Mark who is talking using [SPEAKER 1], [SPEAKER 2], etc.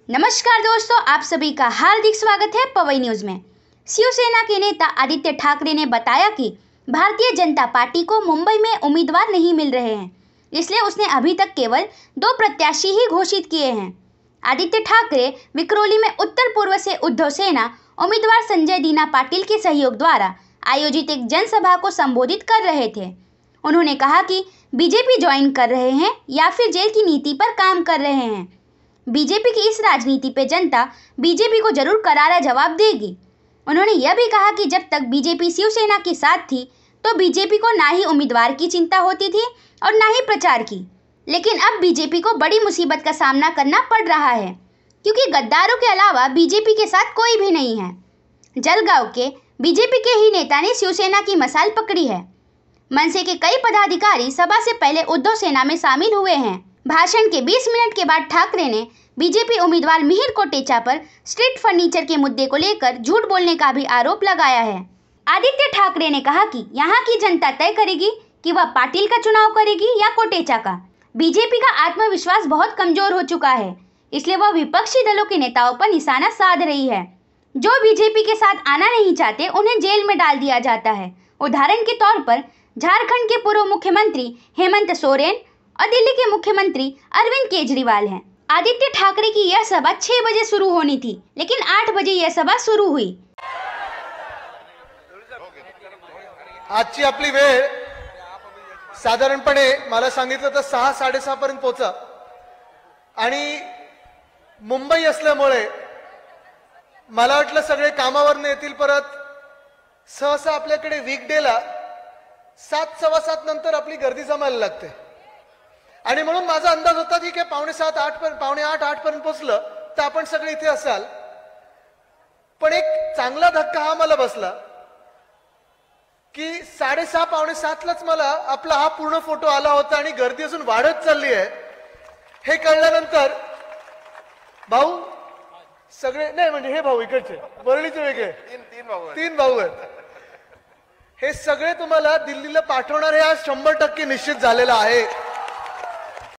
[SPEAKER 1] नमस्कार दोस्तों, आप सभी का हार्दिक स्वागत है पवई न्यूज में। शिवसेना के नेता आदित्य ठाकरे ने बताया कि भारतीय जनता पार्टी को मुंबई में उम्मीदवार नहीं मिल रहे हैं, इसलिए उसने अभी तक केवल 2 प्रत्याशी ही घोषित किए हैं। आदित्य ठाकरे विक्रोली में उत्तर पूर्व से उद्धव सेना उम्मीदवार संजय दीना पाटिल के सहयोग द्वारा आयोजित एक जनसभा को संबोधित कर रहे थे। उन्होंने कहा कि बीजेपी ज्वाइन कर रहे हैं या फिर जेल की नीति पर काम कर रहे हैं। बीजेपी की इस राजनीति पे जनता बीजेपी को जरूर करारा जवाब देगी। उन्होंने यह भी कहा कि जब तक बीजेपी शिवसेना के साथ थी तो बीजेपी को ना ही उम्मीदवार की चिंता होती थी और ना ही प्रचार की, लेकिन अब बीजेपी को बड़ी मुसीबत का सामना करना पड़ रहा है क्योंकि गद्दारों के अलावा बीजेपी के साथ कोई भी नहीं है। जलगांव के बीजेपी के ही नेता ने शिवसेना की मशाल पकड़ी है। मनसे के कई पदाधिकारी सभा से पहले उद्धव सेना में शामिल हुए हैं। भाषण के 20 मिनट के बाद ठाकरे ने बीजेपी उम्मीदवार मिहिर कोटेचा पर स्ट्रीट फर्नीचर के मुद्दे को लेकर झूठ बोलने का भी आरोप लगाया है। आदित्य ठाकरे ने कहा कि यहाँ की जनता तय करेगी कि वह पाटिल का चुनाव करेगी या कोटेचा का। बीजेपी का आत्मविश्वास बहुत कमजोर हो चुका है, इसलिए वह विपक्षी दलों के नेताओं पर निशाना साध रही है। जो बीजेपी के साथ आना नहीं चाहते उन्हें जेल में डाल दिया जाता है। उदाहरण के तौर पर झारखंड के पूर्व मुख्यमंत्री हेमंत सोरेन और दिल्ली के मुख्यमंत्री अरविंद केजरीवाल हैं। आदित्य ठाकरे की यह सभा 6 बजे शुरू होनी थी, लेकिन 8 बजे यह सभा सुरू हुई।
[SPEAKER 2] आजची आपली वेळ साधारणपणे मला सांगितलं तर 6-6:30 पर्यंत पोहोचा आणि मुंबई असल्यामुळे मला वाटलं सगळे कामावर येतील, परत सहसा आपल्याकडे वीकडेला 7-7:15 नंतर आपली गर्दी जमायला लागते आणि म्हणून माझा अंदाज होता की 7:45-8 पर्यंत, 7:45-8 पर्यंत पोहोचलं तर आपण सगळे इथे असाल। पण एक चांगला धक्का हा मला बसला की 6:30-6:45 लाच मला आपला हा पूर्ण फोटो आला होता आणि गर्दी अजून वाढत चालली आहे हे कळल्यानंतर भाऊ सगळे नाही, म्हणजे हे भाऊ इकडचे वरळीचे वेगळे तीन भाऊ आहेत, हे सगळे तुम्हाला दिल्लीला पाठवणार हे आज 100% निश्चित झालेलं आहे।